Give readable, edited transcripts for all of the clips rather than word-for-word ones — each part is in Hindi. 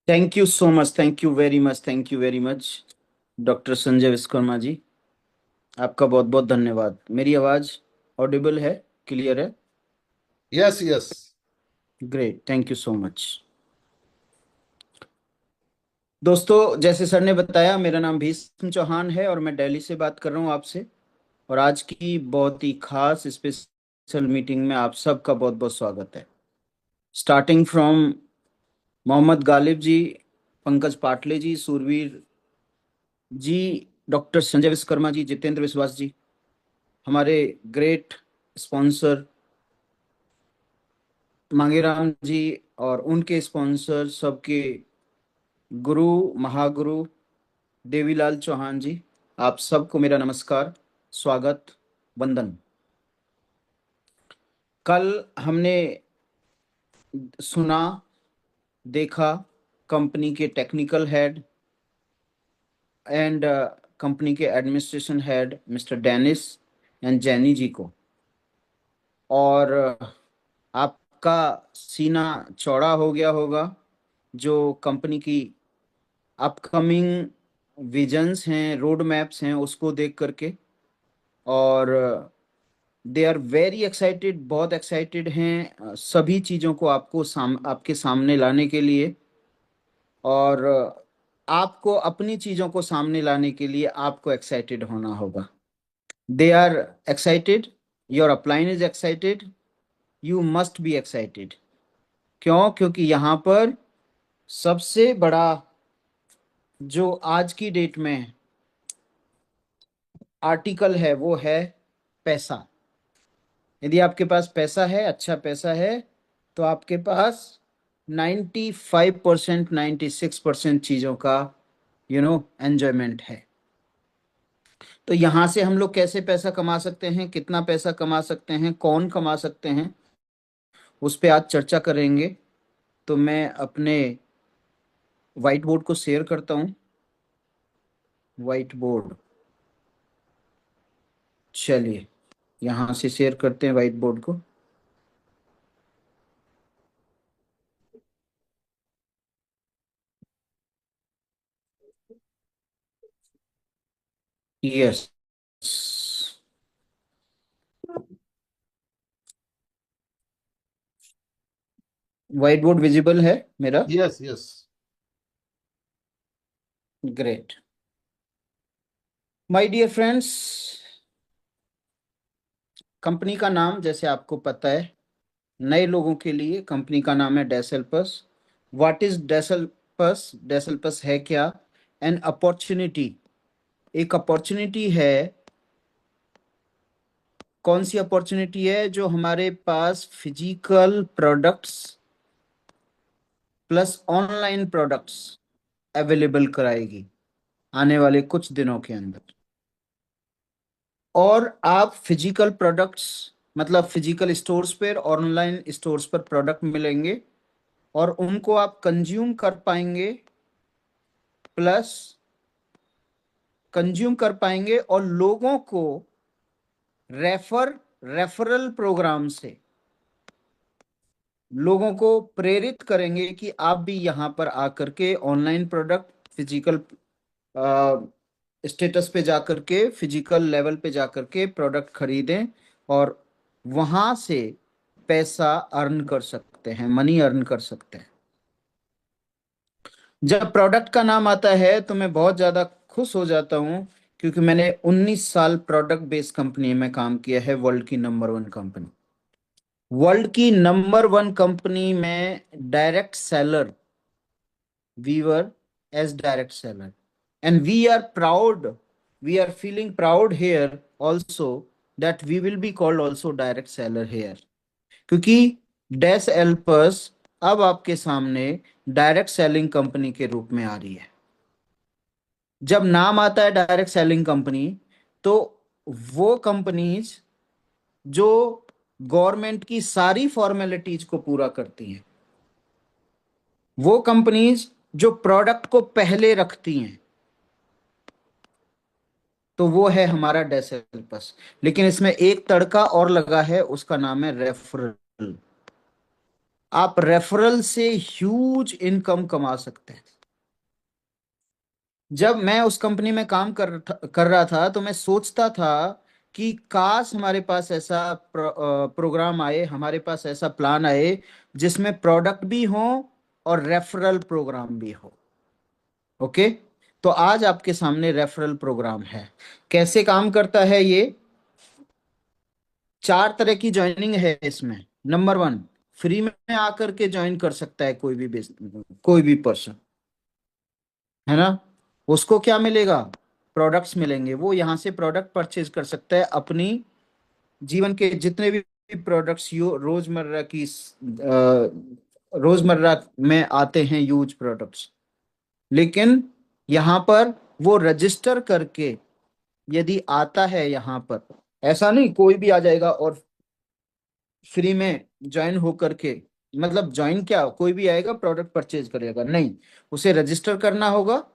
Thank you so much, thank you very much, thank you very much. Doctor Sanjay Vishwakarma ji, आपका बहुत बहुत धन्यवाद। मेरी आवाज़ ऑडिबल है? क्लियर है? Yes yes. Great, thank you so much. दोस्तों, जैसे सर ने बताया, मेरा नाम भीष्म चौहान है और मैं दिल्ली से बात कर रहा हूँ आपसे। और आज की बहुत ही खास स्पेशल मीटिंग में आप सबका बहुत बहुत स्वागत है। Starting from Mohammad Ghalib ji, Pankaj Patle ji, Surveer ji, doctor Sanjay Vishwakarma ji, Jitendra Vishwas ji, हमारे ग्रेट स्पॉन्सर मांगेराम जी, और उनके स्पॉन्सर सबके गुरु महागुरु देवीलाल चौहान जी, आप सबको मेरा नमस्कार, स्वागत, वंदन। कल हमने सुना, देखा, कंपनी के टेक्निकल हेड एंड कंपनी के administration head mister Dennis and Jenny ji को। और आपका सीना चौड़ा हो गया होगा जो कंपनी की अपकमिंग विजन्स हैं, रोड मैप्स हैं, उसको देख करके। और दे आर वेरी एक्साइटेड, बहुत एक्साइटेड हैं सभी चीज़ों को आपके सामने लाने के लिए। और आपको अपनी चीज़ों को सामने लाने के लिए आपको एक्साइटेड होना होगा। They are excited, your upline is excited, you must be excited. क्यों? क्योंकि यहाँ पर सबसे बड़ा जो आज की डेट में आर्टिकल है वो है पैसा। यदि आपके पास पैसा है, अच्छा पैसा है, तो आपके पास 95%, 96% चीज़ों का एंजॉयमेंट है। तो यहाँ से हम लोग कैसे पैसा कमा सकते हैं, कितना पैसा कमा सकते हैं, कौन कमा सकते हैं, उस पे आज चर्चा करेंगे। तो मैं अपने व्हाइट बोर्ड को शेयर करता हूँ। व्हाइट बोर्ड, चलिए यहाँ से शेयर करते हैं व्हाइट बोर्ड को। यस, व्हाइट बोर्ड विजिबल है मेरा? Yes yes. Great. My dear friends, company का नाम जैसे आपको पता है, नए लोगों के लिए कंपनी का नाम है डेसल्पस। What is डेसल्पस? डेसल्पस है क्या? एन अपॉर्चुनिटी, एक अपॉर्चुनिटी है। कौन सी अपॉर्चुनिटी है? जो हमारे पास physical products plus online products available कराएगी आने वाले कुछ दिनों के अंदर। और आप फिजिकल प्रोडक्ट्स मतलब फिजिकल स्टोर्स पर और ऑनलाइन स्टोर्स पर प्रोडक्ट मिलेंगे और उनको आप कंज्यूम कर पाएंगे, प्लस कंज्यूम कर पाएंगे और लोगों को रेफरल प्रोग्राम से लोगों को प्रेरित करेंगे कि आप भी यहाँ पर आकर के ऑनलाइन प्रोडक्ट फिजिकल स्टेटस पे जाकर के, फिजिकल लेवल पे जाकर के प्रोडक्ट खरीदें और वहां से पैसा अर्न कर सकते हैं, मनी अर्न कर सकते हैं। जब प्रोडक्ट का नाम आता है तो मैं बहुत ज़्यादा खुश हो जाता हूँ, क्योंकि मैंने 19 साल प्रोडक्ट बेस्ड कंपनी में काम किया है। वर्ल्ड की नंबर वन कंपनी, वर्ल्ड की नंबर वन कंपनी में direct seller, we were as direct seller. And we are proud, we are feeling proud here also that we will be called also direct seller here. क्योंकि डैश एल्पर्स अब आपके सामने डायरेक्ट सेलिंग कंपनी के रूप में आ रही है। जब नाम आता है डायरेक्ट सेलिंग कंपनी, तो वो कंपनीज जो गवर्नमेंट की सारी फॉर्मेलिटीज को पूरा करती हैं, वो कंपनीज जो प्रोडक्ट को पहले रखती हैं, तो वो है हमारा डेसेल्पस। लेकिन इसमें एक तड़का और लगा है, उसका नाम है रेफरल। आप रेफरल से ह्यूज इनकम कमा सकते हैं। जब मैं उस कंपनी में काम कर रहा था तो मैं सोचता था कि काश हमारे पास ऐसा प्रोग्राम आए, हमारे पास ऐसा प्लान आए जिसमें प्रोडक्ट भी हो और रेफरल प्रोग्राम भी हो। ओके। तो आज आपके सामने रेफरल प्रोग्राम है। कैसे काम करता है ये? चार तरह की ज्वाइनिंग है इसमें। नंबर वन, फ्री में आकर के ज्वाइन कर सकता है कोई भी पर्सन, है ना। उसको क्या मिलेगा? प्रोडक्ट्स मिलेंगे। वो यहाँ से प्रोडक्ट परचेज कर सकता है, अपनी जीवन के जितने भी प्रोडक्ट्स यो रोजमर्रा में आते हैं यूज प्रोडक्ट्स। लेकिन यहाँ पर वो रजिस्टर करके यदि आता है यहाँ पर, ऐसा नहीं कोई भी आ जाएगा और फ्री में ज्वाइन होकर के, मतलब ज्वाइन क्या, कोई भी आएगा प्रोडक्ट परचेज करेगा, नहीं। उसे रजिस्टर करना होगा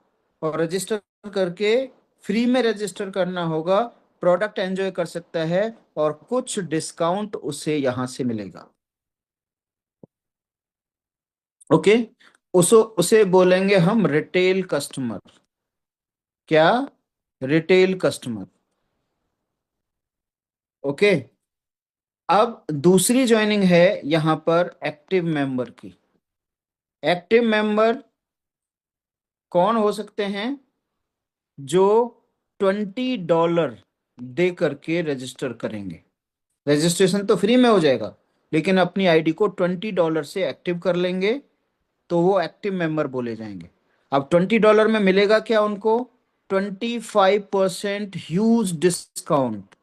और रजिस्टर करके फ्री में रजिस्टर करना होगा, प्रोडक्ट एंजॉय कर सकता है और कुछ डिस्काउंट उसे यहां से मिलेगा। ओके। उसे बोलेंगे हम रिटेल कस्टमर। क्या? Retail customer. ओके। अब दूसरी ज्वाइनिंग है यहां पर एक्टिव मेंबर की। एक्टिव मेंबर कौन हो सकते हैं? जो $20 दे करके रजिस्टर करेंगे। रजिस्ट्रेशन तो फ्री में हो जाएगा, लेकिन अपनी आईडी को $20 से एक्टिव कर लेंगे तो वो एक्टिव मेंबर बोले जाएंगे। अब $20 में मिलेगा क्या उनको? 25% huge discount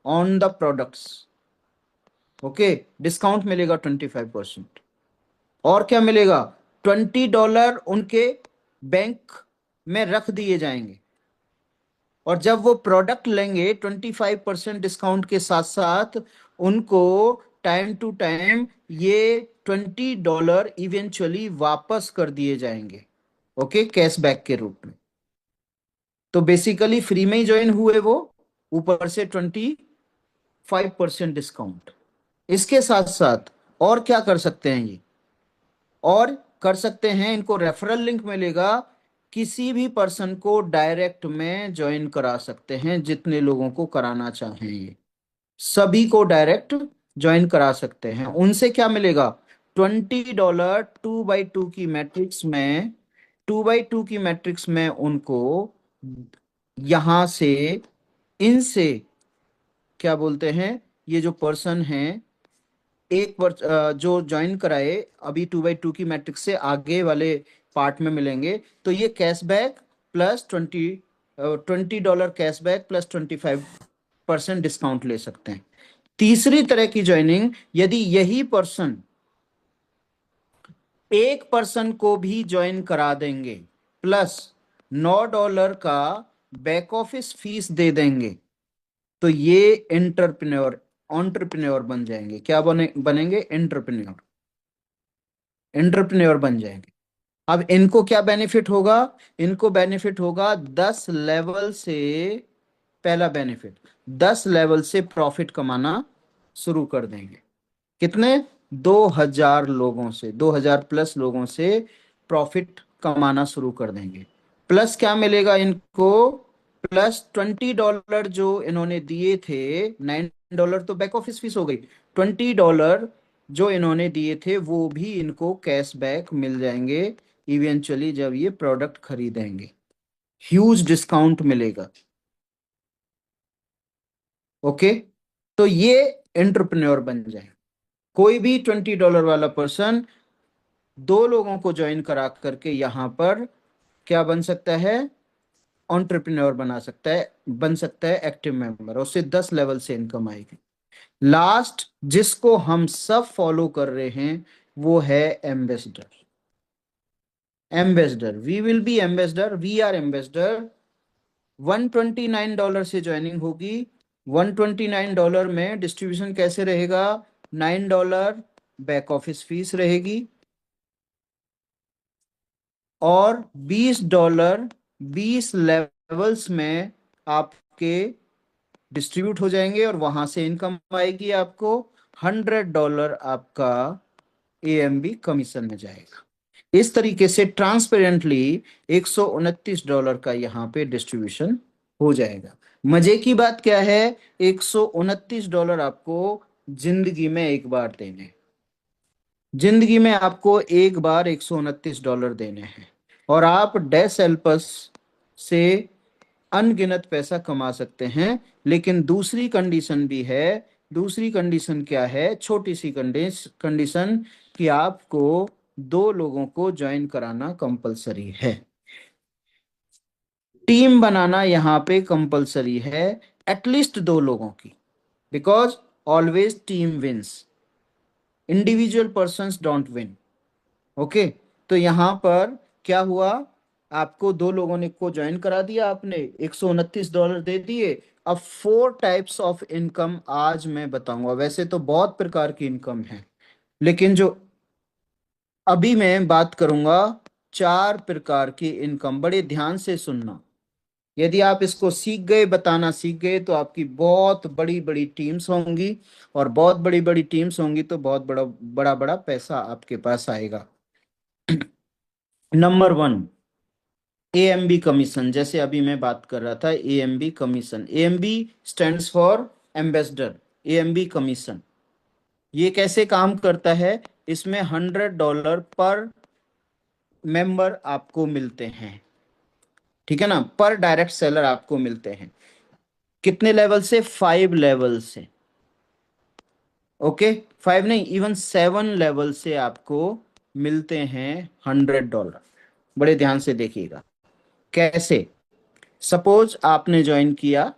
on the products. Okay. Discount मिलेगा 25%। और क्या मिलेगा? $20 उनके बैंक में रख दिए जाएंगे और जब वो प्रोडक्ट लेंगे 25% डिस्काउंट के साथ साथ उनको टाइम टू टाइम ये $20 इवेंचुअली वापस कर दिए जाएंगे। ओके, कैशबैक के रूप में। तो बेसिकली फ्री में ही ज्वाइन हुए वो, ऊपर से 25% डिस्काउंट। इसके साथ साथ और क्या कर सकते हैं ये? और कर सकते हैं, इनको रेफरल लिंक मिलेगा, किसी भी पर्सन को डायरेक्ट में ज्वाइन करा सकते हैं, जितने लोगों को कराना चाहें ये सभी को डायरेक्ट ज्वाइन करा सकते हैं। उनसे क्या मिलेगा? $20 2x2 की मैट्रिक्स में उनको यहां से, इनसे, क्या बोलते हैं, ये जो पर्सन है, जो ज्वाइन कराए अभी 2x2 की मैट्रिक्स से आगे वाले पार्ट में मिलेंगे, तो ये cashback plus $20 cashback plus 25% discount ले सकते हैं। तीसरी तरह की ज्वाइनिंग, यदि यही पर्सन एक पर्सन को भी ज्वाइन करा देंगे प्लस $9 का बैक ऑफिस फीस दे देंगे, तो ये एंटरप्रेन्योर बन जाएंगे। क्या बनेंगे? एंटरप्रेन्योर बन जाएंगे। अब इनको क्या बेनिफिट होगा? इनको बेनिफिट होगा 10 लेवल से। पहला बेनिफिट, 10 लेवल से प्रॉफिट कमाना शुरू कर देंगे। कितने? 2000 प्लस लोगों से प्रॉफिट कमाना शुरू कर देंगे। प्लस क्या मिलेगा इनको? प्लस $20 जो इन्होंने दिए थे, $9 तो बैक ऑफिस फीस हो गई, $20 जो इन्होंने दिए थे वो भी इनको कैशबैक मिल जाएंगे इवेंचुअली जब ये प्रोडक्ट खरीदेंगे। ह्यूज डिस्काउंट मिलेगा। ओके। तो ये एंटरप्रेन्योर बन जाए। कोई भी $20 वाला पर्सन दो लोगों को ज्वाइन करा करके यहां पर क्या बन सकता है? एंटरप्रेन्योर बन सकता है एक्टिव मेंबर, उससे 10 लेवल से इनकम आएगी। लास्ट जिसको हम सब फॉलो कर रहे हैं वो है ambassador. Ambassador, we will be ambassador, we are ambassador. $129 से ज्वाइनिंग होगी। $129 में डिस्ट्रीब्यूशन कैसे रहेगा? $9 बैक ऑफिस फीस रहेगी और $20 20 लेवल्स में आपके डिस्ट्रीब्यूट हो जाएंगे और वहां से इनकम आएगी आपको। $100 आपका AMB कमीशन में जाएगा। इस तरीके से ट्रांसपेरेंटली $129 का यहाँ पे डिस्ट्रीब्यूशन हो जाएगा। मजे की बात क्या है, $129 आपको जिंदगी में एक बार देने, जिंदगी में आपको एक बार $129 देने हैं, और आप डेस एल्पस से अनगिनत पैसा कमा सकते हैं। लेकिन दूसरी कंडीशन भी है। दूसरी कंडीशन क्या है, छोटी सी कंडीशन, कि आपको 2 लोगों को ज्वाइन कराना कंपलसरी है। टीम बनाना यहाँ पे कंपलसरी है, एटलीस्ट 2 लोगों की, because always team wins, individual persons don't win. Okay, तो यहां पर क्या हुआ, आपको 2 लोगों ने को ज्वाइन करा दिया, आपने $129 दे दिए। अब 4 टाइप्स ऑफ इनकम आज मैं बताऊंगा। वैसे तो बहुत प्रकार की इनकम है, लेकिन जो अभी मैं बात करूंगा, 4 प्रकार की इनकम। बड़े ध्यान से सुनना। यदि आप इसको सीख गए, बताना सीख गए, तो आपकी बहुत बड़ी बड़ी टीम्स होंगी, और बहुत बड़ी बड़ी टीम्स होंगी तो बहुत बड़ा बड़ा बड़ा पैसा आपके पास आएगा। Number 1, AMB commission. जैसे अभी मैं बात कर रहा था, AMB commission. AMB stands for ambassador. AMB commission ये कैसे काम करता है, इसमें $100 पर मेंबर आपको मिलते हैं। ठीक है ना, पर डायरेक्ट सेलर आपको मिलते हैं। कितने लेवल से, 5 लेवल से। ओके, 5 नहीं, इवन 7 लेवल से आपको मिलते हैं $100। बड़े ध्यान से देखिएगा कैसे। सपोज आपने ज्वाइन किया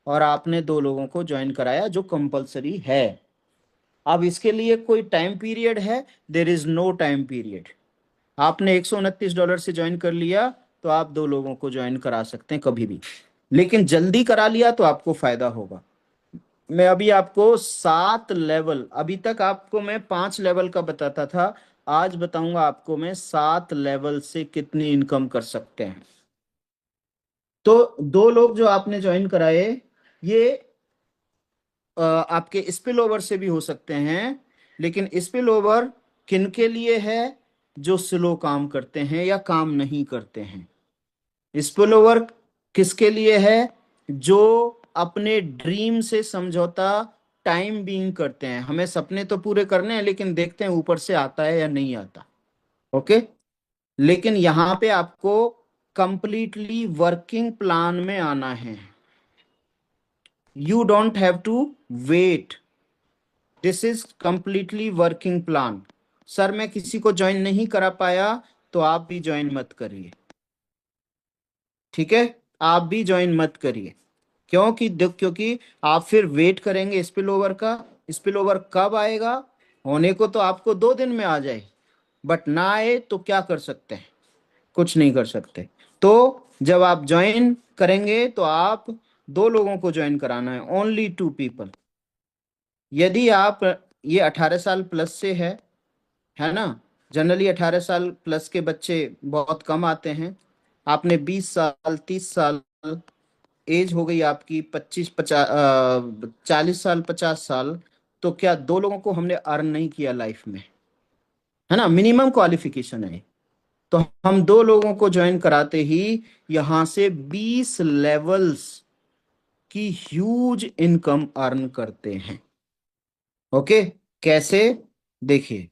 और आपने 2 लोगों को ज्वाइन कराया, जो कंपलसरी है। अब इसके लिए कोई टाइम पीरियड है? There is no time period. आपने $129 से ज्वाइन कर लिया, तो आप 2 लोगों को ज्वाइन करा सकते हैं कभी भी। लेकिन जल्दी करा लिया तो आपको फायदा होगा। मैं अभी आपको 7 लेवल, अभी तक आपको मैं 5 लेवल का बताता था, आज बताऊंगा आपको मैं 7 लेवल से कितनी इनकम कर सकते हैं। तो 2 लोग जो आपने ज्वाइन कराए, ये आपके स्पिल ओवर से भी हो सकते हैं। लेकिन स्पिल ओवर किन के लिए है, जो स्लो काम करते हैं या काम नहीं करते हैं। स्पिल ओवर किसके लिए है, जो अपने ड्रीम से समझौता टाइम बीइंग करते हैं। हमें सपने तो पूरे करने हैं, लेकिन देखते हैं ऊपर से आता है या नहीं आता। ओके, लेकिन यहां पे आपको कंप्लीटली वर्किंग प्लान में आना है। You don't have to wait, this is completely working plan. Sir मैं किसी को ज्वाइन नहीं करा पाया, तो आप भी ज्वाइन मत करिए। ठीक है, आप भी ज्वाइन मत करिए। क्योंकि आप फिर वेट करेंगे स्पिल ओवर का। स्पिल ओवर कब आएगा, होने को तो आपको 2 दिन में आ जाए, बट ना आए तो क्या कर सकते हैं, कुछ नहीं कर सकते। तो जब आप ज्वाइन करेंगे तो आप 2 लोगों को ज्वाइन कराना है, ओनली 2 पीपल। यदि आप, ये 18 साल प्लस से है ना। जनरली 18 साल प्लस के बच्चे बहुत कम आते हैं। आपने 20 साल, 30 साल एज हो गई आपकी, 40 साल, 50 साल, तो क्या 2 लोगों को हमने अर्न नहीं किया लाइफ में, है ना। मिनिमम क्वालिफिकेशन है। तो हम 2 लोगों को ज्वाइन कराते ही यहां से 20 लेवल्स की ह्यूज इनकम अर्न करते हैं। ओके, कैसे, देखिए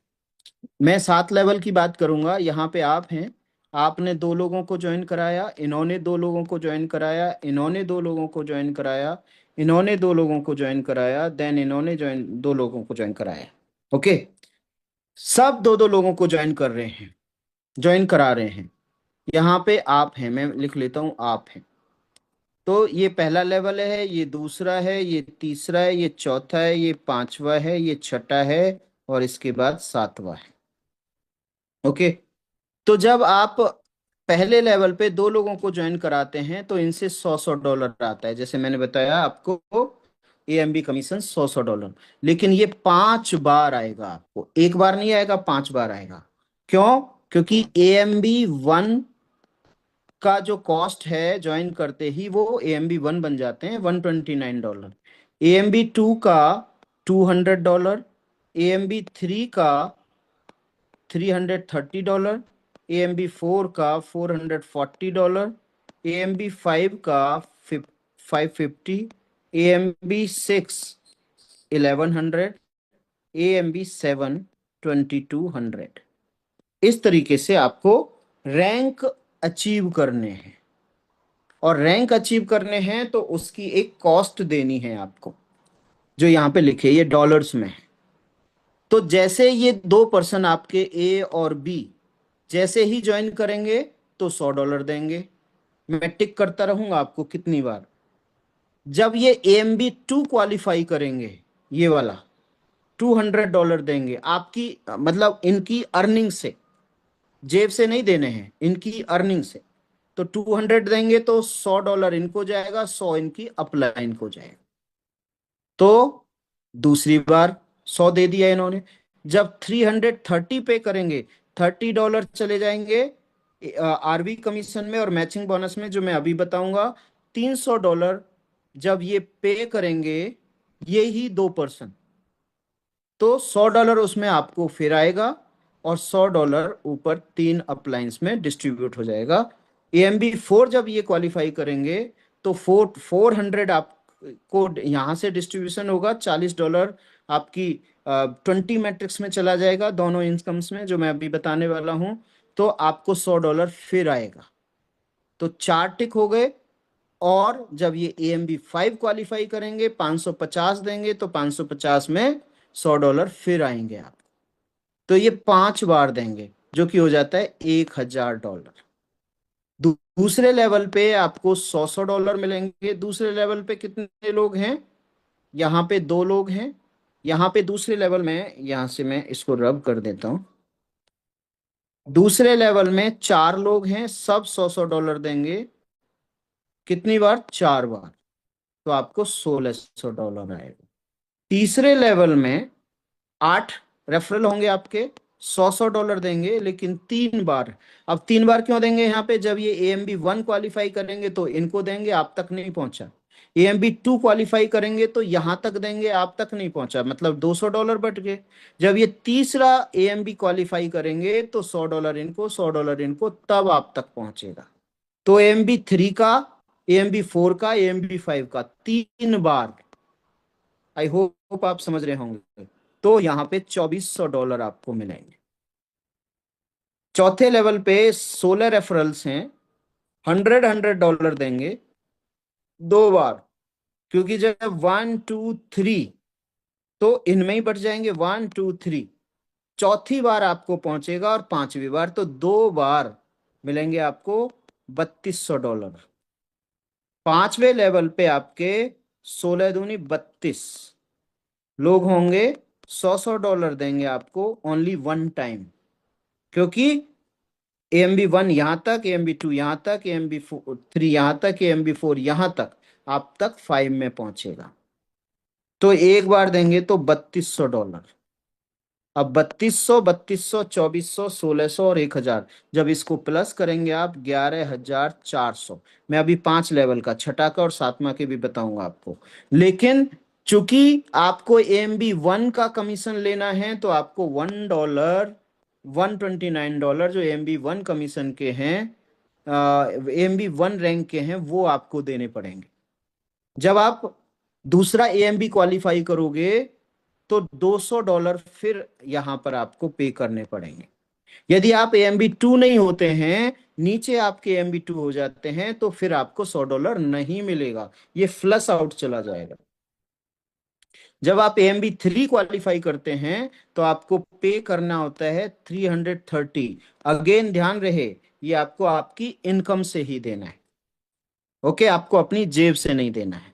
मैं 7 लेवल की बात करूंगा। यहाँ पे आप हैं, आपने 2 लोगों को ज्वाइन कराया, इन्होंने 2 लोगों को ज्वाइन कराया, इन्होंने 2 लोगों को ज्वाइन कराया, इन्होंने 2 लोगों को ज्वाइन कराया, देन इन्होंने ज्वाइन 2 लोगों को ज्वाइन कराया। ओके, सब 2 2 लोगों को ज्वाइन कर रहे हैं, ज्वाइन करा रहे हैं। यहाँ पे आप हैं, मैं लिख लेता हूँ आप हैं। तो ये पहला लेवल है, ये दूसरा है, ये तीसरा है, ये चौथा है, ये पांचवा है, ये छठा है, और इसके बाद सातवां है। ओके, तो जब आप पहले लेवल पे 2 लोगों को ज्वाइन कराते हैं, तो इनसे $100 आता है। जैसे मैंने बताया आपको, AMB कमीशन $100। लेकिन ये 5 बार आएगा आपको, एक बार नहीं आएगा, 5 बार आएगा। क्यों? क्योंकि AMB 1 का जो कॉस्ट है ज्वाइन करते ही, वो AMB 1 बन जाते हैं $129। AMB 2 का $200, AMB 3 का $330, AMB4 का $440, AMB5 का 550, AMB6 1100, AMB7 2200। इस तरीके से आपको रैंक अचीव करने हैं, और रैंक अचीव करने हैं तो उसकी एक कॉस्ट देनी है आपको, जो यहाँ पे लिखे ये डॉलर्स में है। तो जैसे ये दो पर्सन आपके ए और बी जैसे ही ज्वाइन करेंगे तो $100 देंगे। मैं टिक करता रहूंगा आपको कितनी बार। जब ये AMB2 क्वालिफाई करेंगे, ये वाला $200 देंगे आपकी, मतलब इनकी अर्निंग से, जेब से नहीं देने हैं, इनकी अर्निंग से। तो 200 देंगे तो $100 इनको जाएगा, 100 इनकी अपलाइन को जाएगा। तो दूसरी बार 100 दे दिया इन्होंने। जब 330 पे करेंगे, $30 चले जाएंगे आरबी कमीशन में और मैचिंग बोनस में, जो मैं अभी बताऊंगा। $300 जब ये पे करेंगे, ये ही दो पर्सन, तो $100 उसमें आपको फिर आएगा, और $100 ऊपर 3 अपलाइंस में डिस्ट्रीब्यूट हो जाएगा। AMB4 जब ये क्वालिफाई करेंगे तो 400 आपको यहाँ से डिस्ट्रीब्यूशन होगा। $40 आपकी 20 मैट्रिक्स में चला जाएगा, दोनों इनकम्स में, जो मैं अभी बताने वाला हूं। तो आपको $100 फिर आएगा। तो 4 टिक हो गए। और जब ये AMB5 क्वालिफाई करेंगे, 550 देंगे, तो 550 में $100 फिर आएंगे आप। तो ये 5 बार देंगे, जो कि हो जाता है $1000। दूसरे लेवल पे आपको $100 मिलेंगे। दूसरे लेवल पे कितने लोग हैं? यहाँ पे 2 लोग हैं। यहाँ पे दूसरे लेवल में, यहाँ से मैं इसको रब कर देता हूँ। दूसरे लेवल में 4 लोग हैं, सब $100 देंगे। कितनी बार? 4 बार। तो आपको $1600 आएगा। तीसरे लेवल में 8 रेफरल होंगे आपके, $100 देंगे, लेकिन 3 बार। अब 3 बार क्यों देंगे यहाँ पे? जब ये AMB1 क्वालिफाई करेंगे तो इनको देंगे, आप तक नहीं पहुंचा। AMB2 क्वालिफाई करेंगे तो यहां तक देंगे, आप तक नहीं पहुंचा, मतलब $200 बट गए। जब ये तीसरा AMB क्वालिफाई करेंगे तो $100 इनको, $100 इनको, तब आप तक पहुंचेगा। तो AMB3 का, AMB4 का, AMB5 का 3 बार। आई होप आप समझ रहे होंगे। तो यहाँ पे $2400 आपको मिलेंगे। चौथे लेवल पे 16 रेफरल्स हैं, $100 देंगे 2 बार, क्योंकि जब 1 2 3 तो इनमें ही बट जाएंगे, 1 2 3। चौथी बार आपको पहुंचेगा, और पांचवी बार, तो 2 बार मिलेंगे आपको $3200। पांचवे लेवल पे आपके 16 दूनी 32 लोग होंगे, $100 देंगे आपको ओनली 1 टाइम, क्योंकि AMB1 यहां तक, AMB2 यहां तक, AMB3 यहां तक, AMB4 यहां तक, आप तक 5 में पहुंचेगा। तो एक बार देंगे तो $3200। अब 3200, 3200, 2400, 1600 और 1000, जब इसको प्लस करेंगे आप 11400। मैं अभी 5 लेवल का, छठा का और सातवां के भी बताऊंगा आपको। लेकिन चूंकि आपको AMB1 का कमीशन लेना है, तो आपको $129 जो AMB1 कमीशन के हैं, AMB1 रैंक के हैं, वो आपको देने पड़ेंगे। जब आप दूसरा AMB क्वालिफाई करोगे तो $200 फिर यहां पर आपको पे करने पड़ेंगे। यदि आप AMB2 नहीं होते हैं, नीचे आपके AMB2 हो जाते हैं, तो फिर आपको $100 नहीं मिलेगा, ये फ्लश आउट चला जाएगा। जब आप AMB3 क्वालिफाई करते हैं तो आपको पे करना होता है 330। अगेन ध्यान रहे, ये आपको आपकी इनकम से ही देना है। ओके, आपको अपनी जेब से नहीं देना है।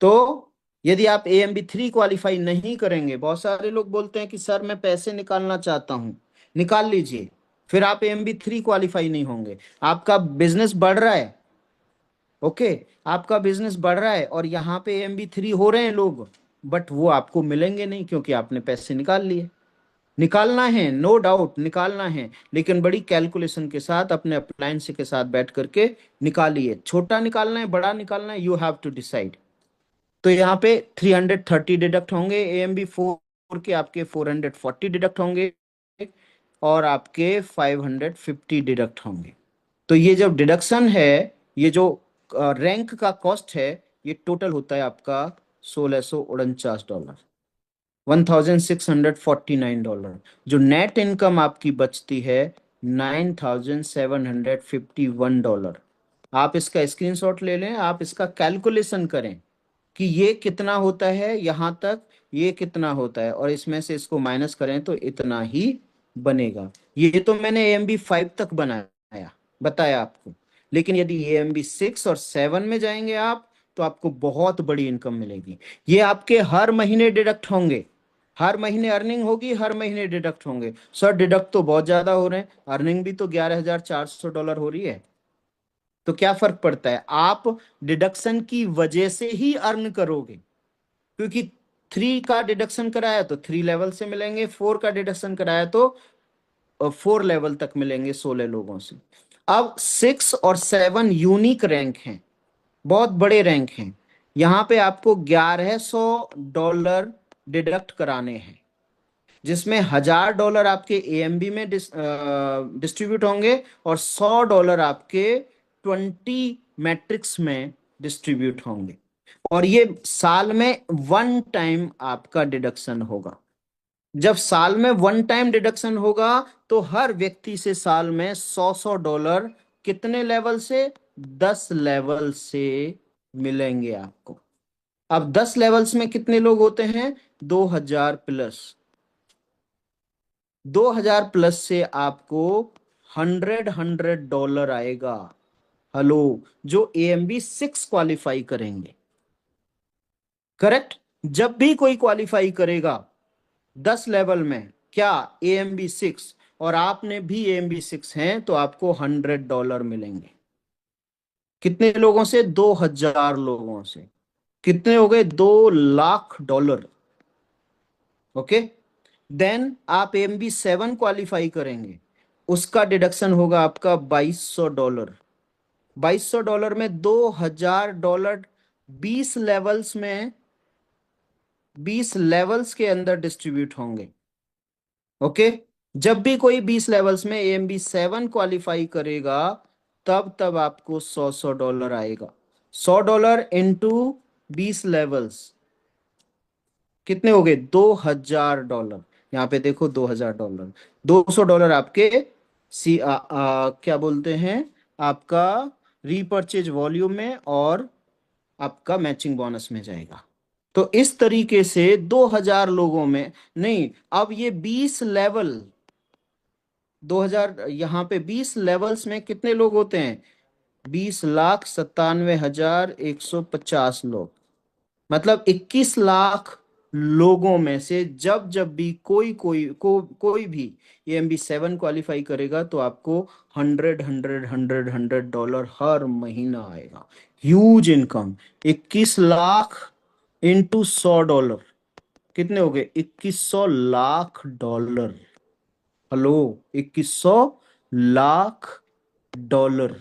तो यदि आप AMB3 क्वालिफाई नहीं करेंगे, बहुत सारे लोग बोलते हैं कि सर मैं पैसे निकालना चाहता हूं, निकाल लीजिए, फिर आप AMB3 क्वालिफाई नहीं होंगे। आपका बिजनेस बढ़ रहा है, ओके, आपका बिजनेस बढ़ रहा है, और यहाँ पे AMB3 हो रहे हैं लोग, बट वो आपको मिलेंगे नहीं, क्योंकि आपने पैसे निकाल लिए। निकालना है, नो डाउट निकालना है, लेकिन बड़ी कैलकुलेशन के साथ, अपने अप्लायंस के साथ बैठ करके निकालिए। छोटा निकालना है, बड़ा निकालना है, यू हैव टू डिसाइड। तो यहाँ पे 330 डिडक्ट होंगे, AMB4 के आपके 440 डिडक्ट होंगे, और आपके 550 डिडक्ट होंगे। तो ये जो डिडक्शन है, ये जो रैंक का कॉस्ट है, ये टोटल होता है आपका $1649, $1649। जो नेट इनकम आपकी बचती है $9751। आप इसका स्क्रीनशॉट ले लें, आप इसका कैलकुलेशन करें कि ये कितना होता है यहां तक, ये कितना होता है, और इसमें से इसको माइनस करें तो इतना ही बनेगा। ये तो मैंने AMB 5 तक बनाया, बताया आपको। लेकिन यदि AMB 6 और 7 में जाएंगे आप, तो आपको बहुत बड़ी इनकम मिलेगी। ये आपके हर महीने डिडक्ट होंगे, हर महीने अर्निंग होगी, हर महीने डिडक्ट होंगे। सर डिडक्ट तो बहुत ज्यादा हो रहे हैं, अर्निंग भी तो $11,400 हो रही है। तो क्या फर्क पड़ता है, आप डिडक्शन की वजह से ही अर्न करोगे। क्योंकि 3 का डिडक्शन कराया तो 3 लेवल से मिलेंगे, 4 का डिडक्शन कराया तो 4 लेवल तक मिलेंगे 16 लोगों से। अब 6 और 7 यूनिक रैंक हैं, बहुत बड़े रैंक हैं। यहां पे आपको $1100 डिडक्ट कराने हैं, जिसमें $1000 आपके AMB में डिस्ट्रीब्यूट होंगे और $100 आपके 20 मैट्रिक्स में डिस्ट्रीब्यूट होंगे। और ये साल में वन टाइम आपका डिडक्शन होगा। जब साल में वन टाइम डिडक्शन होगा, तो हर व्यक्ति से साल में $100 कितने लेवल से, 10 लेवल से मिलेंगे आपको। अब 10 लेवल्स में कितने लोग होते हैं, 2000 प्लस। 2000 प्लस से आपको $100 आएगा। हेलो, जो AMB 6 क्वालिफाई करेंगे, करेक्ट। जब भी कोई क्वालिफाई करेगा 10 लेवल में, क्या AMB 6, और आपने भी AMB 6 हैं, तो आपको $100 मिलेंगे। कितने लोगों से, 2000 लोगों से। कितने हो गए, $2 लाख। ओके। देन आप AMB 7 क्वालिफाई करेंगे, उसका डिडक्शन होगा आपका $2200। $2200 में $2000 20 लेवल्स में, 20 लेवल्स के अंदर डिस्ट्रीब्यूट होंगे। ओके। जब भी कोई 20 लेवल्स में AMB 7 क्वालिफाई करेगा, तब तब आपको $100 आएगा। $100 इंटू 20 लेवल्स कितने हो गए, $2000। यहाँ पे देखो, $2000, $200 आपके क्या बोलते हैं, आपका रीपर्चेज वॉल्यूम में और आपका मैचिंग बोनस में जाएगा। तो इस तरीके से 2000 लोगों में नहीं, अब ये 20 लेवल, 2000, यहाँ पे 20 लेवल्स में कितने लोग होते हैं, 20,97,150 लोग। मतलब 21 लाख लोगों में से जब भी कोई भी AMB 7 क्वालिफाई करेगा, तो आपको 100 हर महीना आएगा। Huge income. 21 लाख इंटू $100 कितने हो गए, $2100। हेलो, $2100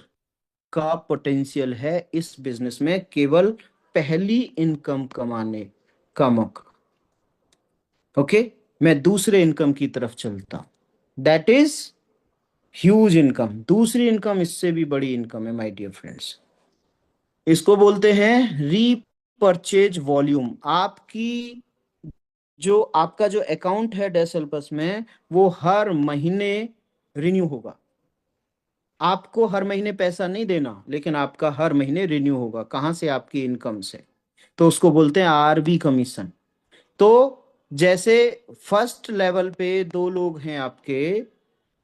का पोटेंशियल है इस बिजनेस में, केवल पहली इनकम कमाने का मौका। ओके। मैं दूसरे इनकम की तरफ चलता हूं, दैट इज ह्यूज इनकम। दूसरी इनकम इससे भी बड़ी इनकम है माय डियर फ्रेंड्स। इसको बोलते हैं रीपरचेज वॉल्यूम। आपकी जो आपका जो अकाउंट है डेसल्पस में, वो हर महीने रिन्यू होगा। आपको हर महीने पैसा नहीं देना, लेकिन आपका हर महीने रिन्यू होगा। कहां से, आपकी इनकम से। तो उसको बोलते हैं RB कमीशन। तो जैसे फर्स्ट लेवल पे 2 लोग हैं आपके,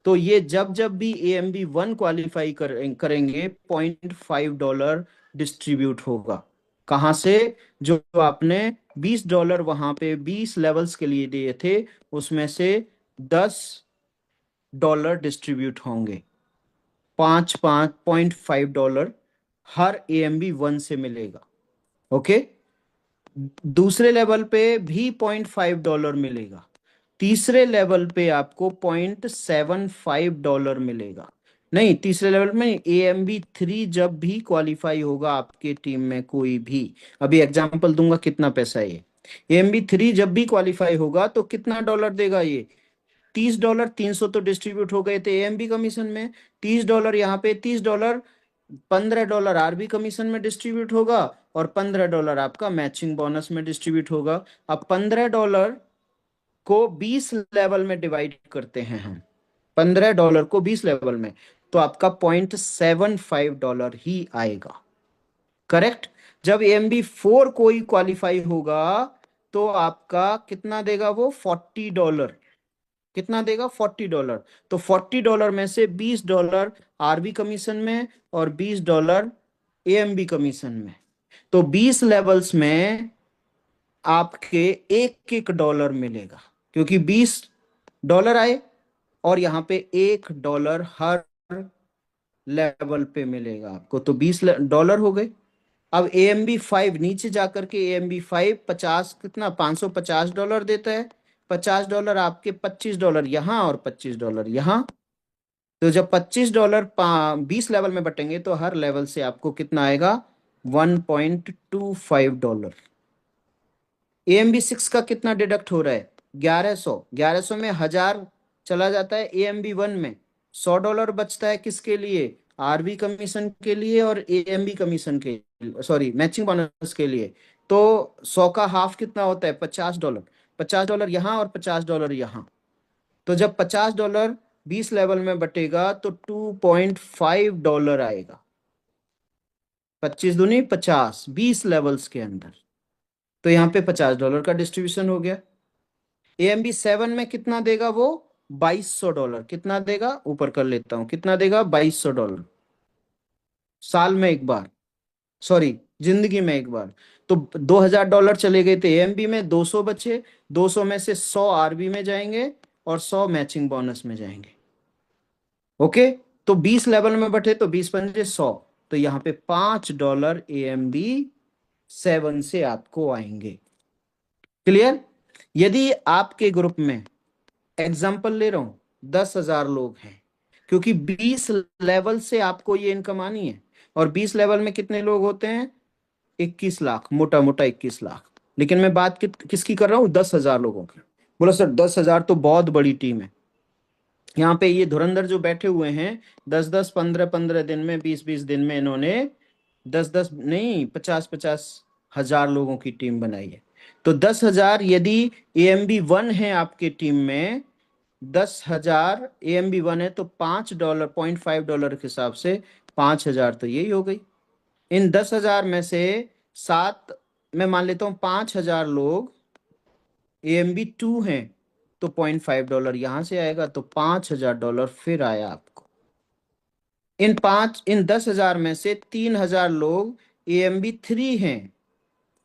तो ये जब जब भी AMB 1 क्वालिफाई करेंगे, $0.5 डिस्ट्रीब्यूट होगा। कहां से, जो आपने $20 वहां पे 20 लेवल्स के लिए दिए थे, उसमें से $10 डिस्ट्रीब्यूट होंगे। 5.5 हर AMB 1 से मिलेगा। ओके। दूसरे लेवल पे भी $0.5 मिलेगा। तीसरे लेवल पे आपको $0.75 मिलेगा। नहीं, तीसरे लेवल में AMB 3 जब भी क्वालिफाई होगा आपके टीम में कोई भी, अभी एग्जांपल दूंगा कितना पैसा है ये। AMB 3 जब भी क्वालिफाई होगा, तो कितना डॉलर देगा ये, $30 300 तो डिस्ट्रीब्यूट हो गए थे एएमबी कमीशन में, $30 यहाँ पे, $30 $15 आरबी कमीशन में डिस्ट्रीब्यूट होगा और $15 आपका मैचिंग बोनस में डिस्ट्रीब्यूट होगा। अब $15 को 20 लेवल में डिवाइड करते हैं हम, $15 को 20 लेवल में, तो आपका $0.75 ही आएगा। करेक्ट। जब AMB4 कोई क्वालिफाई होगा तो आपका कितना देगा वो, $40। कितना देगा, $40। तो $40 में से $20 आरबी कमीशन में और $20 AMB कमीशन में, तो 20 लेवल्स में आपके $1 मिलेगा, क्योंकि $20 आए और यहाँ पे $1 हर लेवल पे मिलेगा आपको, तो $20 हो गए। अब AMB5 नीचे जाकर के AMB5 50 कितना, $550 देता है। $50 आपके, $25 यहाँ और $25 यहाँ। तो जब $25 20 लेवल में बटेंगे तो हर लेवल से आपको कितना आएगा, $1.25। AMB6 का कितना डिडक्ट हो रहा है, 1100 में 1000 चला जाता है AMB1 में, $100 बचता है किसके लिए, आरबी कमीशन के लिए और AMB कमीशन के, सॉरी मैचिंग बोनस के लिए। तो 100 का हाफ कितना होता है, $50। $50 यहाँ और $50 यहाँ। तो जब $50 20 लेवल में बटेगा तो $2.5 आएगा। 25 दूनी 50, 20 लेवल्स के अंदर, तो यहाँ पे $50 का डिस्ट्रीब्यूशन हो गया। AMB7 में कितना देगा वो, $2200। कितना देगा, ऊपर कर लेता हूं, कितना देगा, $2200 साल में एक बार, सॉरी जिंदगी में एक बार। तो $2000 चले गए थे AMB में, 200 बचे, 200 में से 100 आरबी में जाएंगे और 100 मैचिंग बोनस में जाएंगे। ओके, तो 20 लेवल में बटे तो 20 पंजे 100, तो यहाँ पे $5 AMB7 से आपको आएंगे। क्लियर। यदि आपके ग्रुप में, एग्जाम्पल ले रहा हूं, 10,000 लोग हैं, क्योंकि 20 लेवल से आपको ये इनकम आनी है, और 20 लेवल में कितने लोग होते हैं, 21 लाख, मोटा मोटा 21 लाख। लेकिन मैं बात किसकी कर रहा हूं, 10,000 लोगों की। बोला सर 10,000 तो बहुत बड़ी टीम है। यहाँ पे ये धुरंधर जो बैठे हुए हैं, 10-10 15-15 दिन में, 20-20 दिन में इन्होंने 10-10 नहीं, 50-50 हजार लोगों की टीम बनाई है। तो 10,000 यदि AMB1 है आपके टीम में, 10,000 AMB1 है, तो $5 $0.5 के हिसाब से 5,000 तो यही हो गई। इन 10,000 में से 7, मैं मान लेता हूं 5,000 लोग AMB2 हैं, तो $0.5 यहां से आएगा, तो $5,000 फिर आया आपको। इन 10,000 में से 3,000 लोग AMB3 हैं,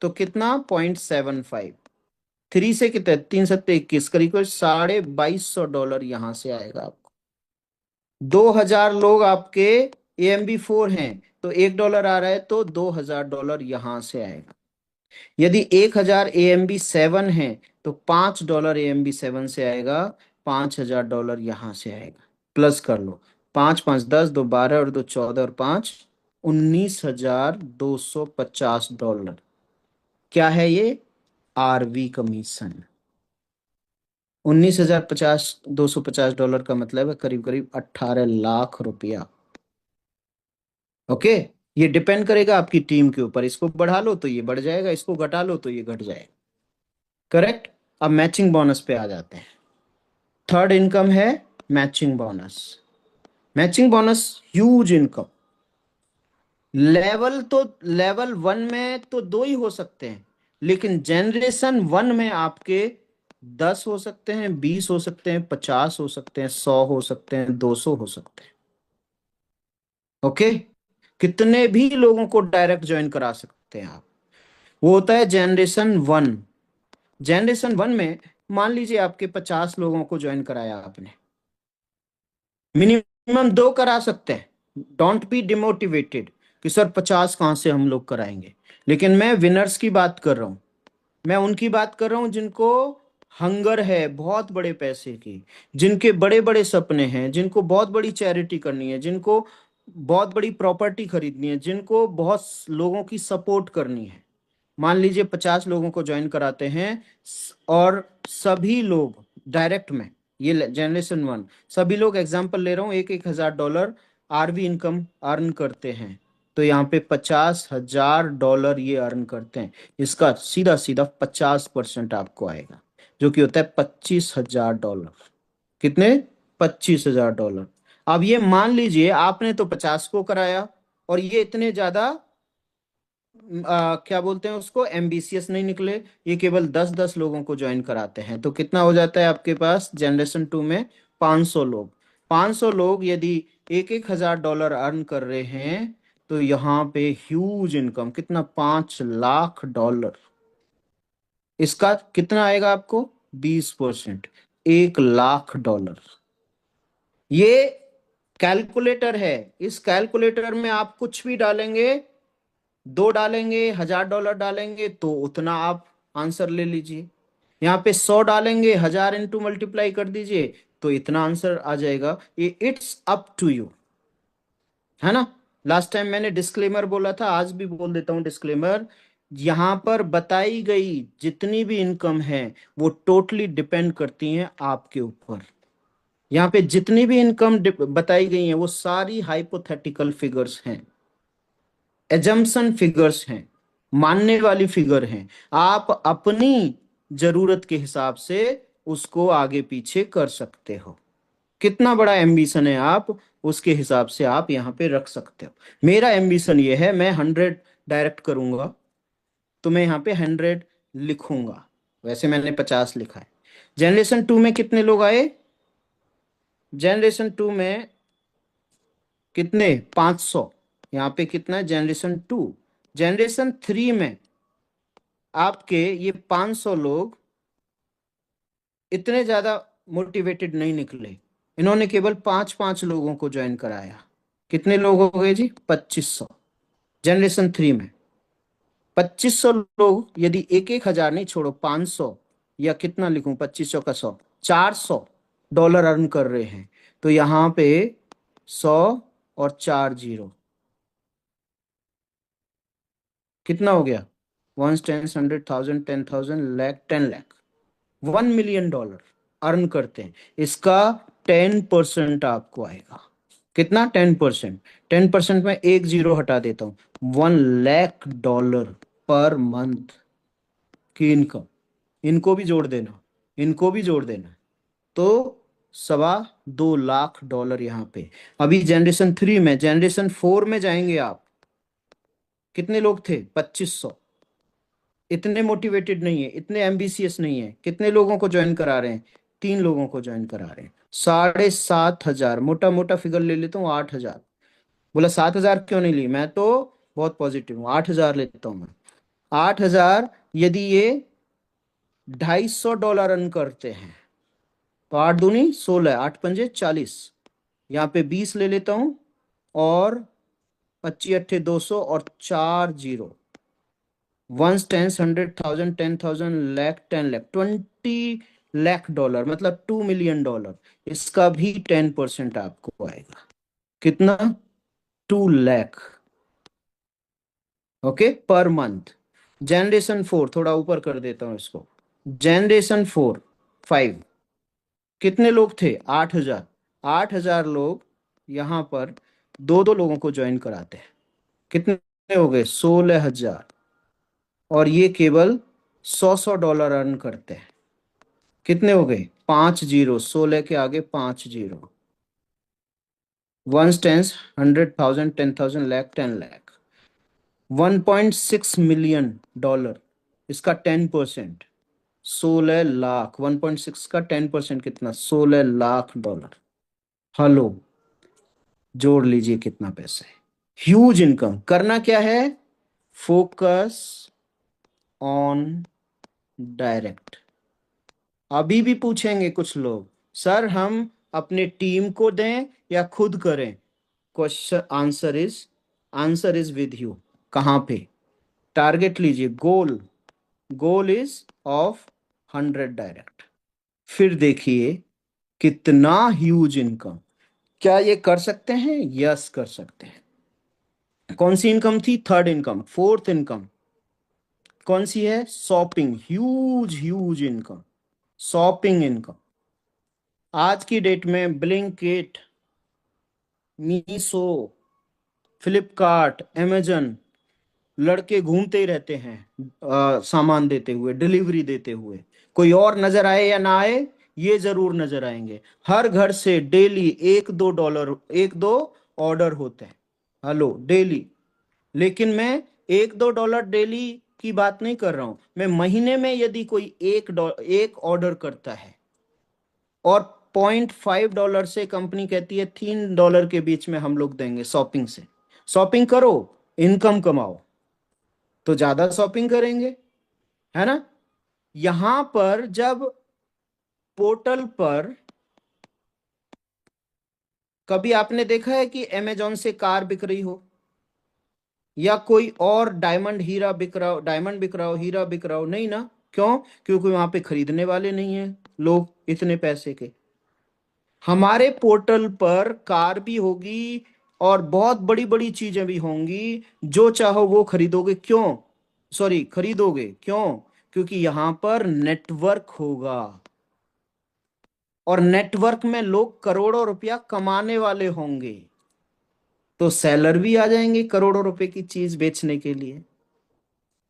तो कितना, $0.75। 3 से कितने, 3 7 21, करीब $22,500 यहां से आएगा आपको। 2,000 लोग आपके AMB4 हैं, तो $1 आ रहा है, तो $2,000 यहां से आएगा। यदि 1,000 AMB7 है तो $5 AMB7 से आएगा, $5,000 यहां से आएगा। प्लस कर लो, 5 5 10, 2 12 और 2 14 और 5 $19,250। क्या है ये, आरवी कमीशन। $19,250 का मतलब है करीब करीब 18 लाख रुपया। ओके, ये डिपेंड करेगा आपकी टीम के ऊपर, इसको बढ़ा लो तो ये बढ़ जाएगा, इसको घटा लो तो ये घट जाएगा। करेक्ट। अब मैचिंग बोनस पे आ जाते हैं। थर्ड इनकम है matching bonus. Matching bonus huge income. Level 1 में तो 2 ही हो सकते हैं, लेकिन जनरेशन 1 में आपके 10 हो सकते हैं, 20 हो सकते हैं, 50 हो सकते हैं, 100 हो सकते हैं, 200 हो सकते हैं। ओके, कितने भी लोगों को डायरेक्ट ज्वाइन करा सकते हैं आप। वो होता है जनरेशन 1। जनरेशन 1 में मान लीजिए आपके 50 लोगों को ज्वाइन कराया आपने, मिनिमम 2 करा सकते हैं। डोंट बी डिमोटिवेटेड कि सर 50 कहां से हम लोग कराएंगे। लेकिन मैं विनर्स की बात कर रहा हूं, मैं उनकी बात कर रहा हूं जिनको हंगर है बहुत बड़े पैसे की, जिनके बड़े बड़े सपने हैं, जिनको बहुत बड़ी चैरिटी करनी है, जिनको बहुत बड़ी प्रॉपर्टी खरीदनी है, जिनको बहुत लोगों की सपोर्ट करनी है। मान लीजिए 50 लोगों को ज्वाइन कराते हैं और सभी लोग डायरेक्ट में ये जनरेशन वन, सभी लोग एग्जाम्पल ले रहा हूँ, 1,000 डॉलर आरवी इनकम अर्न करते हैं। तो यहाँ पे 50,000 डॉलर ये अर्न करते हैं। इसका सीधा सीधा 50% आपको आएगा, जो कि होता है 25,000 डॉलर। कितने? 25,000 डॉलर। अब ये मान लीजिए आपने तो 50 को कराया, और ये इतने ज्यादा क्या बोलते हैं उसको, एम्बिशियस नहीं निकले। ये केवल 10-10 लोगों को ज्वाइन कराते हैं। तो कितना हो जाता है आपके पास जनरेशन टू में? 500 लोग। 500 लोग यदि 1,000 डॉलर अर्न कर रहे हैं, तो यहाँ पे ह्यूज इनकम कितना, 5 लाख डॉलर। इसका कितना आएगा आपको? 20%, 1 लाख डॉलर। ये कैलकुलेटर है। इस कैलकुलेटर में आप कुछ भी डालेंगे, 2 डालेंगे, 1,000 डॉलर डालेंगे तो उतना आप आंसर ले लीजिए। यहाँ पे 100 डालेंगे, 1,000 इंटू मल्टीप्लाई कर दीजिए, तो इतना आंसर आ जाएगा। ये इट्स अप टू यू, है ना। लास्ट टाइम मैंने डिस्क्लेमर बोला था, आज भी बोल देता हूँ डिस्क्लेमर। यहाँ पर बताई गई जितनी भी इनकम है वो टोटली डिपेंड करती हैं आपके ऊपर। यहाँ पे जितनी भी इनकम बताई गई है वो सारी हाइपोथेटिकल फिगर्स हैं, एजम्पशन फिगर्स हैं, मानने वाली फिगर हैं। आप अपनी जरूरत के हिसाब से उसको आगे पीछे कर सकते हो। कितना बड़ा एम्बिशन है आप, उसके हिसाब से आप यहाँ पे रख सकते हो। मेरा एम्बिशन ये है, मैं 100 डायरेक्ट करूंगा, तो मैं यहाँ पे 100 लिखूंगा। वैसे मैंने 50 लिखा है। जनरेशन टू में कितने लोग आए? जनरेशन टू में कितने? 500। यहाँ पे कितना है जनरेशन टू? जनरेशन थ्री में आपके ये 500 लोग इतने ज्यादा मोटिवेटेड नहीं निकले। इन्होंने केवल 5-5 लोगों को ज्वाइन कराया। कितने लोग हो गए जी? 2500। जनरेशन थ्री में 2500 लोग, यदि 1,000 नहीं, छोड़ो 500, या कितना लिखूं, 2500 का 100, 400 डॉलर अर्न कर रहे हैं। तो यहाँ पे 100 और 4 जीरो, कितना हो गया? One, 10, 100,000, 10,000, lakh, 10 lakh, 1 million dollar earn करते हैं। इसका 10% आपको आएगा। कितना? 10%। 10% में एक जीरो हटा देता हूं, 1 लाख डॉलर पर मंथ की इनकम। इनको भी जोड़ देना, इनको भी जोड़ देना, तो 2.25 लाख डॉलर यहाँ पे। अभी जनरेशन थ्री में, जनरेशन फोर में जाएंगे आप, कितने लोग थे? 2500। इतने मोटिवेटेड नहीं है, इतने एम्बिशियस नहीं है। कितने लोगों को ज्वाइन करा रहे हैं? 3 लोगों को ज्वाइन करा रहे हैं। 7,500, मोटा मोटा फिगर ले लेता हूँ, 8,000। बोला 7,000 क्यों नहीं ली? मैं तो बहुत पॉजिटिव हूँ, 8,000 लेता हूँ मैं। 8,000 यदि ये 250 डॉलर रन करते हैं, तो 8 दूनी 16, 8 पंजे 40, यहाँ पे 20 ले लेता हूँ, और 25 अट्ठे 200, और 4 zero, ones, 10, 100,000, 10,000, lakh, 10 lakh, 20 lakh dollar, मतलब 2 मिलियन डॉलर। इसका भी 10% आपको आएगा। कितना? 2 lakh. Okay, per month. Generation four, थोड़ा ऊपर कर देता हूं इसको। जनरेशन फोर, 5, कितने लोग थे? 8,000। 8,000 लोग यहाँ पर दो दो लोगों को ज्वाइन कराते हैं। कितने हो गए? 16,000। और ये केवल 100-100 डॉलर अर्न करते हैं। कितने हो गए? 5 जीरो, 16 के आगे 5 zero, ones, tens, 100,000, 10,000, lakh, 10 lakh, 1.6 million dollar. इसका 10%, 16 लाख। 1.6 का 10% कितना? 16 लाख डॉलर। हेलो, जोड़ लीजिए कितना पैसा है। Huge income. करना क्या है? Focus on direct. अभी भी पूछेंगे कुछ लोग, सर हम अपने टीम को दें या खुद करें? Question, answer is with you. कहां पे? टारगेट लीजिए, goal. Goal is of 100 direct. फिर देखिए कितना ह्यूज इनकम। क्या ये कर सकते हैं? यस, कर सकते हैं। कौन सी इनकम थी? Third income. फोर्थ इनकम कौन सी है? Shopping. Huge huge income, shopping income. आज की डेट में ब्लिंकिट, मीशो, फ्लिपकार्ट, अमेजन, लड़के घूमते ही रहते हैं सामान देते हुए, डिलीवरी देते हुए। कोई और नजर आए या ना आए, ये जरूर नजर आएंगे। हर घर से डेली एक दो डॉलर, एक दो ऑर्डर होते हैं। Hello, daily. लेकिन मैं एक दो डॉलर डेली की बात नहीं कर रहा हूं, मैं महीने में यदि कोई एक ऑर्डर करता है और $0.5 से कंपनी कहती है $3 के बीच में हम लोग देंगे शॉपिंग से, शॉपिंग करो, इनकम कमाओ, तो ज्यादा शॉपिंग करेंगे, है ना। यहां पर जब पोर्टल पर कभी आपने देखा है कि अमेजोन से कार बिक रही हो, या कोई और डायमंड हीरा बिक रहा हो, डायमंड बिक रहा हो, हीरा बिक रहा हो? नहीं ना। क्यों? क्योंकि वहां पे खरीदने वाले नहीं है लोग इतने पैसे के। हमारे पोर्टल पर कार भी होगी और बहुत बड़ी बड़ी चीजें भी होंगी, जो चाहो वो खरीदोगे। क्यों? सॉरी, खरीदोगे क्यों? क्योंकि यहां पर नेटवर्क होगा, और नेटवर्क में लोग करोड़ों रुपया कमाने वाले होंगे, तो सेलर भी आ जाएंगे करोड़ों रुपए की चीज बेचने के लिए।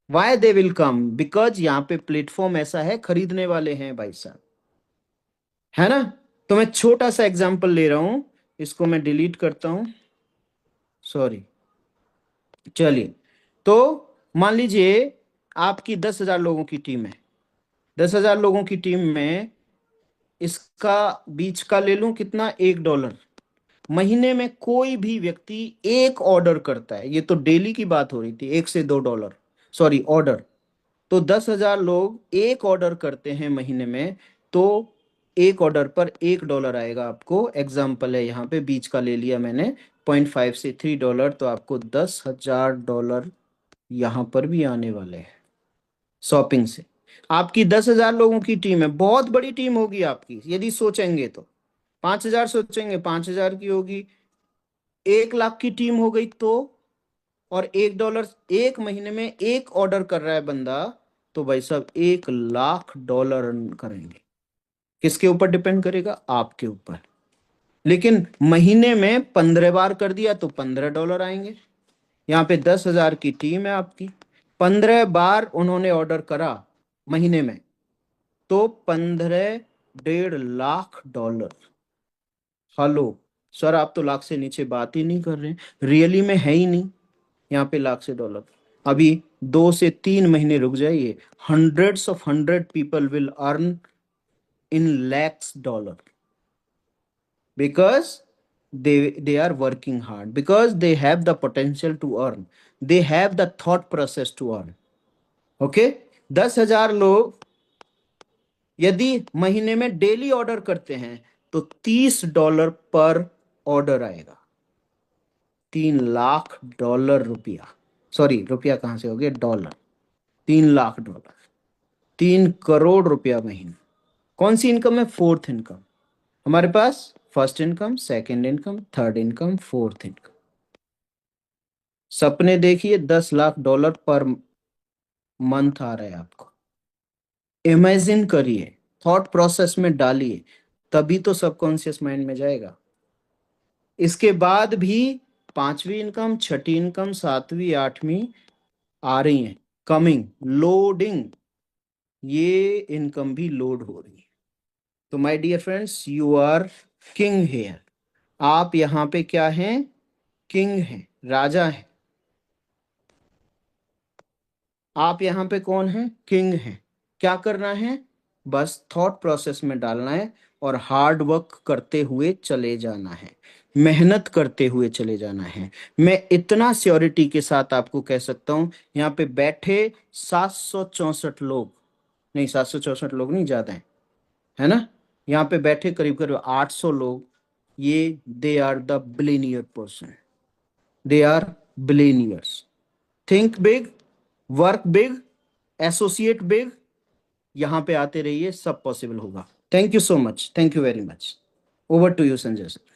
Why they will come? Because यहाँ पे प्लेटफॉर्म ऐसा है, खरीदने वाले हैं भाई साहब, है ना। तो मैं छोटा सा एग्जांपल ले रहा हूं, इसको मैं डिलीट करता हूं, सॉरी। चलिए, तो मान लीजिए आपकी 10,000 लोगों की टीम है। 10,000 लोगों की टीम में इसका बीच का ले लूं कितना, $1। महीने में कोई भी व्यक्ति एक ऑर्डर करता है, ये तो डेली की बात हो रही थी, $1 से $2, सॉरी, ऑर्डर। तो 10,000 लोग एक ऑर्डर करते हैं महीने में, तो एक ऑर्डर पर $1 आएगा आपको। एग्जाम्पल है, यहाँ पे बीच का ले लिया मैंने, 0.5 से $3, तो आपको $10,000 यहाँ पर भी आने वाले हैं शॉपिंग से। आपकी 10,000 लोगों की टीम है, बहुत बड़ी टीम होगी आपकी यदि सोचेंगे तो। 5,000 सोचेंगे, 5,000 की होगी, 1 लाख की टीम हो गई तो, और $1 एक महीने में एक ऑर्डर कर रहा है बंदा, तो भाई साहब $1 लाख अर्न करेंगे। किसके ऊपर डिपेंड करेगा? आपके ऊपर। लेकिन महीने में 15 बार कर दिया तो $15 आएंगे। यहाँ पे 10,000 की टीम है आपकी, 15 बार उन्होंने ऑर्डर करा महीने में, तो 15, $1.5 लाख। हेलो सर, आप तो लाख से नीचे बात ही नहीं कर रहे हैं, रियली में है ही नहीं यहाँ पे लाख से डॉलर। अभी 2 से 3 महीने रुक जाइए, hundred people will earn in lakhs dollar, because they are working hard, because they have the potential to earn, they have the thought process to earn. Okay, 10,000 लोग यदि महीने में डेली ऑर्डर करते हैं, तो $30 पर ऑर्डर आएगा। $3 लाख रुपया, सॉरी रुपया कहां से हो गया, डॉलर। $3 लाख, 3 करोड़ रुपया महीना। कौन सी इनकम है? Fourth income. हमारे पास first income, second income, third income, fourth income. सपने देखिए, $10 लाख पर मंथ आ रहा है आपको। इमेजिन करिए, थॉट प्रोसेस में डालिए, तभी तो सबकॉन्शियस माइंड में जाएगा। इसके बाद भी पांचवी इनकम, छठी इनकम, सातवीं, आठवीं आ रही हैं, कमिंग, लोडिंग, ये इनकम भी लोड हो रही है। तो my dear friends, you are king here. आप यहाँ पे क्या हैं? किंग हैं, राजा हैं। आप यहाँ पे कौन है? किंग हैं। क्या करना है? बस थॉट प्रोसेस में डालना है और हार्ड वर्क करते हुए चले जाना है, मेहनत करते हुए चले जाना है। मैं इतना श्योरिटी के साथ आपको कह सकता हूं, यहाँ पे बैठे 764 लोग, नहीं 764 लोग नहीं, ज्यादा है ना, यहाँ पे बैठे करीब करीब 800 लोग, ये they are the billionaire person, they are billionaires. Think big, work big, associate big, यहां पे आते रहिए, सब पॉसिबल होगा। Thank you so much, thank you very much. Over to you Sanjay sir.